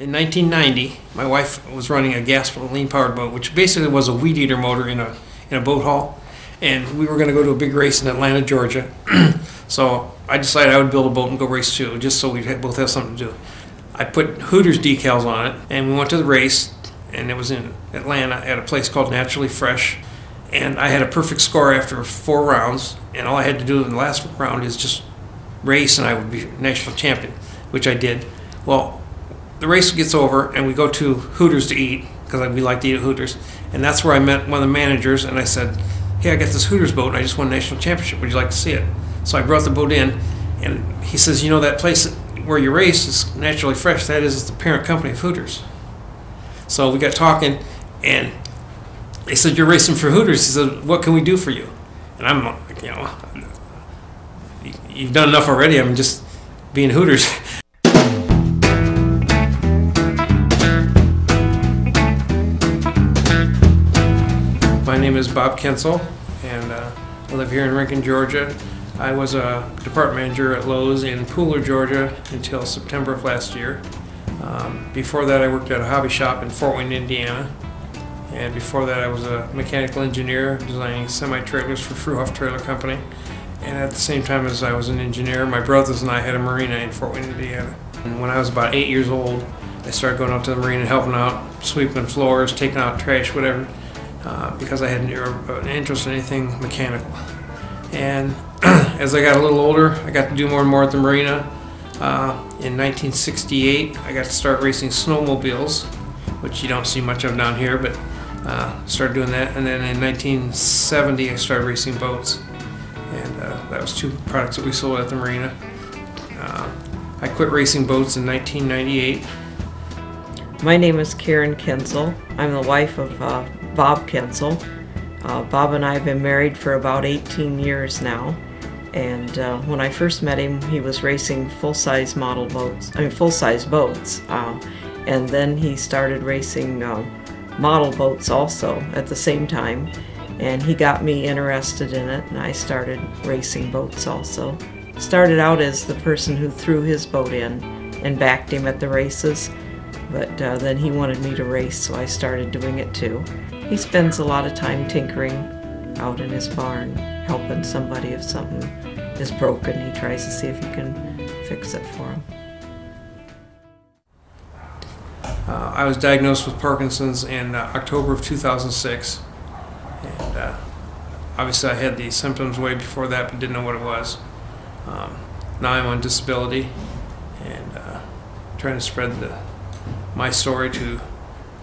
In 1990, my wife was running a gasoline-powered boat, which basically was a weed eater motor in a boat hall, and we were going to go to a big race in Atlanta, Georgia. So I decided I would build a boat and go race too, just so we both have something to do. I put Hooters decals on it, and we went to the race, and it was in Atlanta at a place called Naturally Fresh, and I had a perfect score after 4 rounds, and all I had to do in the last round is just race, and I would be national champion, which I did. Well, the race gets over, and we go to Hooters to eat, because we like to eat at Hooters, and that's where I met one of the managers, and I said, hey, I got this Hooters boat, and I just won a national championship. Would you like to see it? So I brought the boat in, and he says, you know, that place where you race is Naturally Fresh. That is the parent company of Hooters. So we got talking, and they said, you're racing for Hooters. He said, what can we do for you? And I'm like, you know, you've done enough already. I'm just being Hooters. My name is Bob Kensill, and I live here in Rincon, Georgia. I was a department manager at Lowe's in Pooler, Georgia until September of last year. Before that, I worked at a hobby shop in Fort Wayne, Indiana. And before that, I was a mechanical engineer designing semi-trailers for Fruhoff Trailer Company. And at the same time as I was an engineer, my brothers and I had a marina in Fort Wayne, Indiana. And when I was about 8 years old, I started going out to the marina and helping out, sweeping floors, taking out trash, whatever, because I had an interest in anything mechanical. And as I got a little older, I got to do more and more at the marina. In 1968, I got to start racing snowmobiles, which you don't see much of down here, but started doing that. And then in 1970, I started racing boats. And that was 2 products that we sold at the marina. I quit racing boats in 1998. My name is Karen Kensill. I'm the wife of Bob Kensill. Bob and I have been married for about 18 years now. And when I first met him, he was racing full-size full-size boats. And then he started racing model boats also at the same time. And he got me interested in it, and I started racing boats also. Started out as the person who threw his boat in and backed him at the races. But then he wanted me to race, so I started doing it too. He spends a lot of time tinkering out in his barn, helping somebody if something is broken. He tries to see if he can fix it for him. I was diagnosed with Parkinson's in October of 2006. And obviously I had the symptoms way before that, but didn't know what it was. Now I'm on disability and trying to spread my story to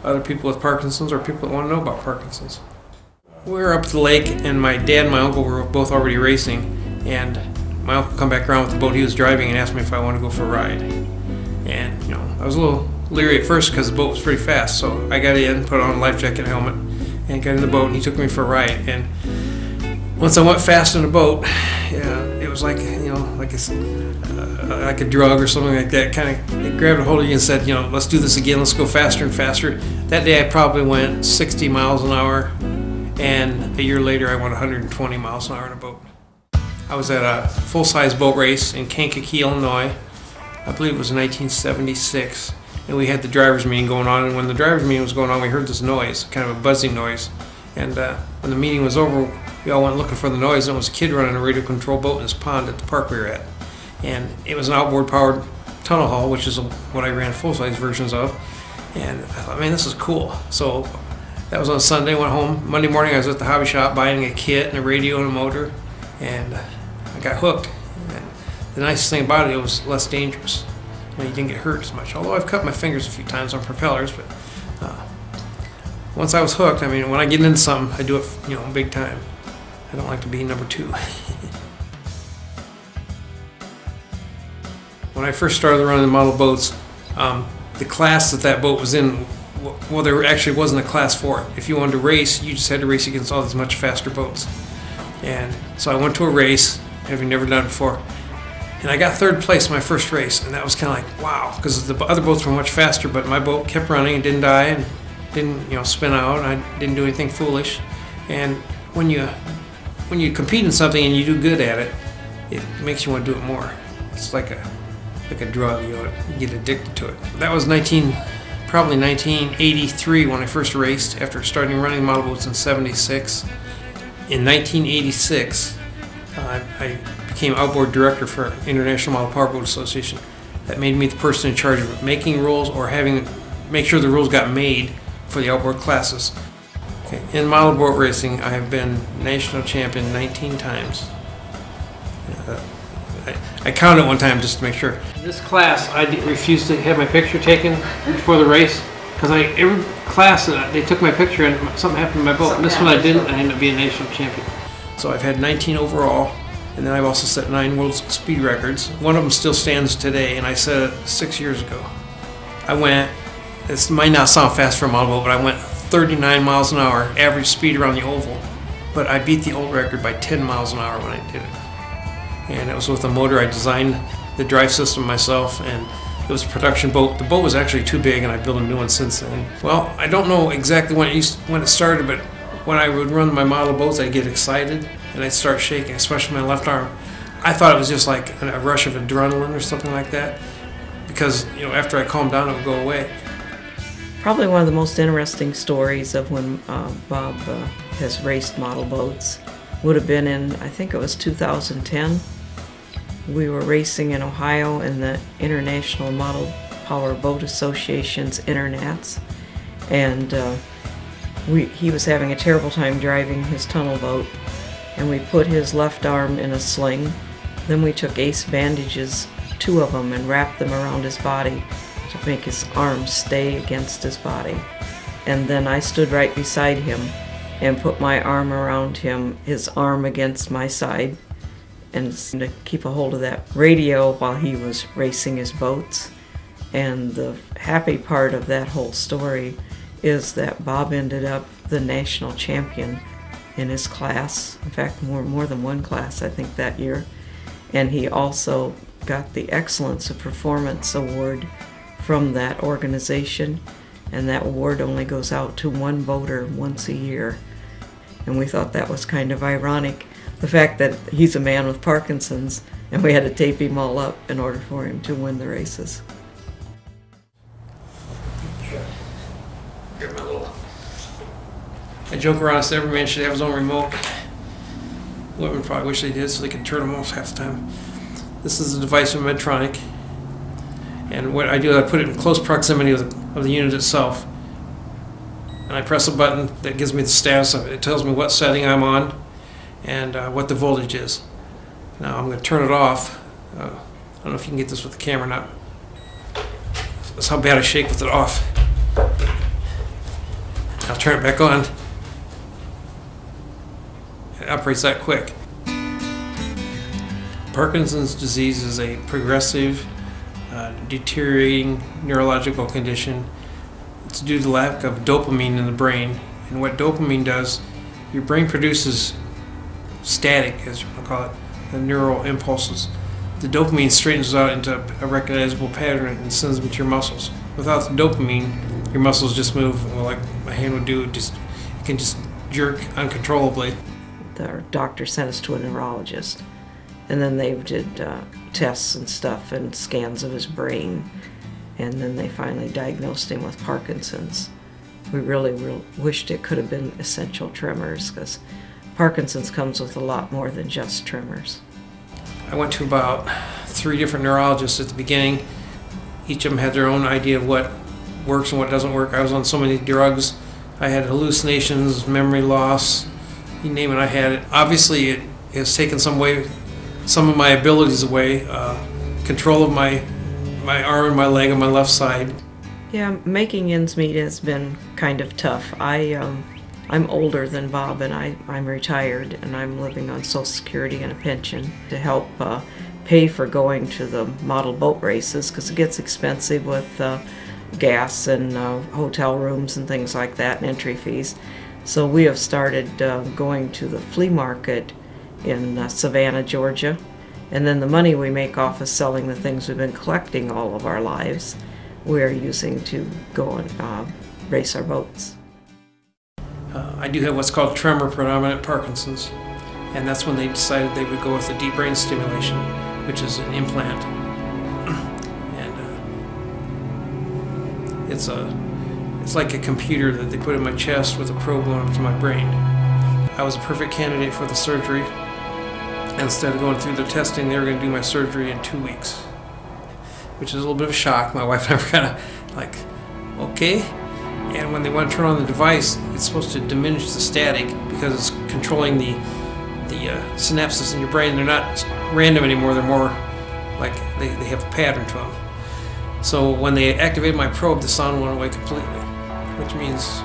other people with Parkinson's or people that want to know about Parkinson's. We were up at the lake, and my dad and my uncle were both already racing, and my uncle come back around with the boat he was driving and asked me if I wanted to go for a ride. And you know, I was a little leery at first because the boat was pretty fast, so I got in, put on a life jacket and helmet, and got in the boat, and he took me for a ride. And once I went fast in the boat, it was like, you know, like a drug or something like that. It grabbed a hold of you and said, you know, let's do this again, let's go faster and faster. That day I probably went 60 miles an hour, and a year later I went 120 miles an hour in a boat. I was at a full-size boat race in Kankakee, Illinois. I believe it was 1976, and we had the driver's meeting going on, and when the driver's meeting was going on, we heard this noise, kind of a buzzing noise. And when the meeting was over, we all went looking for the noise, and it was a kid running a radio-controlled boat in this pond at the park we were at. And it was an outboard-powered tunnel hull, which is what I ran full-size versions of. And I thought, man, this is cool. So that was on Sunday. Went home. Monday morning, I was at the hobby shop buying a kit and a radio and a motor, and I got hooked. And the nicest thing about it was less dangerous. You know, you didn't get hurt as much. Although I've cut my fingers a few times on propellers, but once I was hooked, I mean, when I get into something, I do it, you know, big time. I don't like to be number 2. When I first started running the model boats, the class that boat was in, well, there actually wasn't a class for it. If you wanted to race, you just had to race against all these much faster boats. And so I went to a race, having never done it before, and I got 3rd place my first race, and that was kind of like, wow, because the other boats were much faster, but my boat kept running and didn't die and didn't, you know, spin out, and I didn't do anything foolish. And when you compete in something and you do good at it, it makes you want to do it more. It's like like a drug. You get addicted to it. That was probably 1983 when I first raced, after starting running model boats in '76. In 1986, I became outboard director for International Model Powerboat Association. That made me the person in charge of making rules or make sure the rules got made for the outboard classes. Okay. In model boat racing, I have been national champion 19 times. I counted one time just to make sure. In this class, I refused to have my picture taken before the race because every class they took my picture and something happened to my boat. And this one I didn't, and I ended up being national champion. So I've had 19 overall, and then I've also set 9 world speed records. One of them still stands today, and I set it 6 years ago. I went, this might not sound fast for a model boat, but I went 39 miles an hour, average speed around the oval. But I beat the old record by 10 miles an hour when I did it. And it was with a motor. I designed the drive system myself, and it was a production boat. The boat was actually too big, and I built a new one since then. Well, I don't know exactly when it started, but when I would run my model boats, I'd get excited, and I'd start shaking, especially my left arm. I thought it was just like a rush of adrenaline or something like that, because after I calmed down, it would go away. Probably one of the most interesting stories of when Bob has raced model boats would have been in, I think it was 2010. We were racing in Ohio in the International Model Power Boat Association's Internats, and he was having a terrible time driving his tunnel boat, and we put his left arm in a sling. Then we took ace bandages, 2 of them, and wrapped them around his body to make his arm stay against his body. And then I stood right beside him and put my arm around him, his arm against my side, and to keep a hold of that radio while he was racing his boats. And the happy part of that whole story is that Bob ended up the national champion in his class. In fact, more than one class, I think, that year. And he also got the Excellence of Performance Award from that organization, and that award only goes out to one boater once a year. And we thought that was kind of ironic, the fact that he's a man with Parkinson's, and we had to tape him all up in order for him to win the races. I joke around and say every man should have his own remote. Women probably wish they did so they could turn them off half the time. This is a device from Medtronic, and what I do is I put it in close proximity of the unit itself, and I press a button that gives me the status of it. It tells me what setting I'm on and what the voltage is. Now I'm going to turn it off. I don't know if you can get this with the camera or not. That's how bad I shake with it off. I'll turn it back on. It operates that quick. Parkinson's disease is a progressive, deteriorating neurological condition. It's due to the lack of dopamine in the brain. And what dopamine does, your brain produces static, as we'll call it, the neural impulses. The dopamine straightens out into a recognizable pattern and sends them to your muscles. Without the dopamine, your muscles just move, well, like my hand would do, it can just jerk uncontrollably. The doctor sent us to a neurologist, and then they did tests and stuff and scans of his brain, and then they finally diagnosed him with Parkinson's. We really wished it could have been essential tremors, because Parkinson's comes with a lot more than just tremors. I went to about 3 different neurologists at the beginning. Each of them had their own idea of what works and what doesn't work. I was on so many drugs. I had hallucinations, memory loss, you name it, I had it. Obviously, it has taken some of my abilities away, control of my arm and my leg on my left side. Yeah, making ends meet has been kind of tough. I'm older than Bob, and I'm retired, and I'm living on Social Security and a pension to help pay for going to the model boat races, because it gets expensive with gas and hotel rooms and things like that, and entry fees. So we have started going to the flea market in Savannah, Georgia, and then the money we make off of selling the things we've been collecting all of our lives, we're using to go and race our boats. I do have what's called tremor predominant Parkinson's, and that's when they decided they would go with the deep brain stimulation, which is an implant. it's like a computer that they put in my chest with a probe going up to my brain. I was a perfect candidate for the surgery. Instead of going through the testing, they were going to do my surgery in 2 weeks, which is a little bit of a shock. My wife and I were kind of like, okay. And when they want to turn on the device, it's supposed to diminish the static because it's controlling the synapses in your brain. They're not random anymore. They're more like they have a pattern to them. So when they activated my probe, the sound went away completely, which means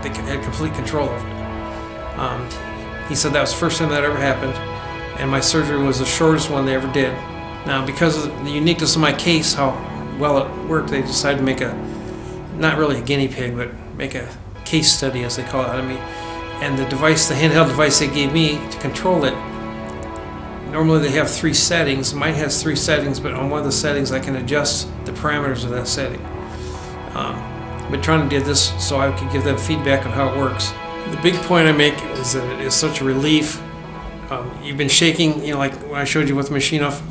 they had complete control over it. He said that was the first time that ever happened, and my surgery was the shortest one they ever did. Now, because of the uniqueness of my case, how well it worked, they decided to make not really a guinea pig, but make a case study, as they call it, out of me. And the device, the handheld device they gave me to control it, normally they have 3 settings. Mine has 3 settings, but on one of the settings I can adjust the parameters of that setting. But trying to do this so I could give them feedback on how it works. The big point I make is that it is such a relief. You've been shaking, like when I showed you with the machine off,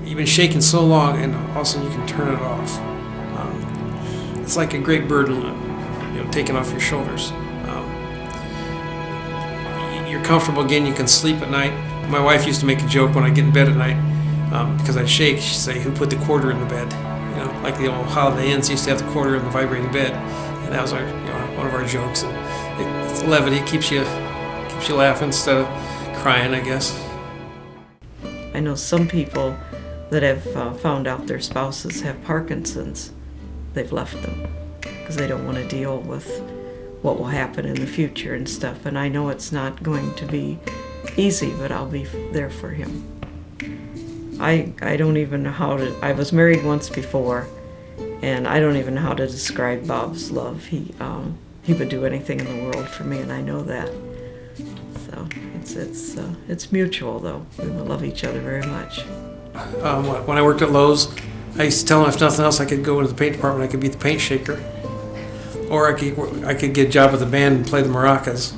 you've been shaking so long, and all of a sudden you can turn it off. It's like a great burden, taken off your shoulders. You're comfortable again. You can sleep at night. My wife used to make a joke when I get in bed at night because I shake. She'd say, "Who put the quarter in the bed?" Like the old Holiday Inns used to have the quarter in the vibrating bed, and that was one of our jokes. And it's levity. It keeps you laughing instead of crying, I guess. I know some people that have found out their spouses have Parkinson's. They've left them because they don't want to deal with what will happen in the future and stuff. And I know it's not going to be easy, but I'll be there for him. I don't even know how to. I was married once before, and I don't even know how to describe Bob's love. He would do anything in the world for me, and I know that. So it's mutual, though. We love each other very much. When I worked at Lowe's, I used to tell them if nothing else, I could go into the paint department. I could be the paint shaker, or I could get a job with the band and play the maracas.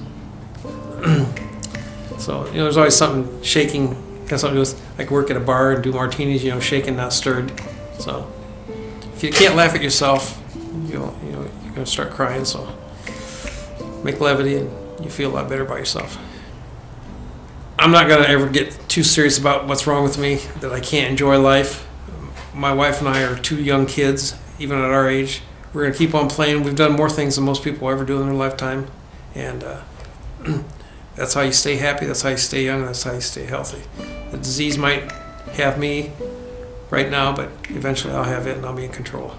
So there's always something shaking. Has something to do with, I could work at a bar and do martinis. Shaken, not stirred. So if you can't laugh at yourself, you're gonna start crying. So make levity, and you feel a lot better about yourself. I'm not gonna ever get too serious about what's wrong with me, that I can't enjoy life. My wife and I are 2 young kids, even at our age. We're going to keep on playing. We've done more things than most people ever do in their lifetime. And that's how you stay happy, that's how you stay young, that's how you stay healthy. The disease might have me right now, but eventually I'll have it and I'll be in control.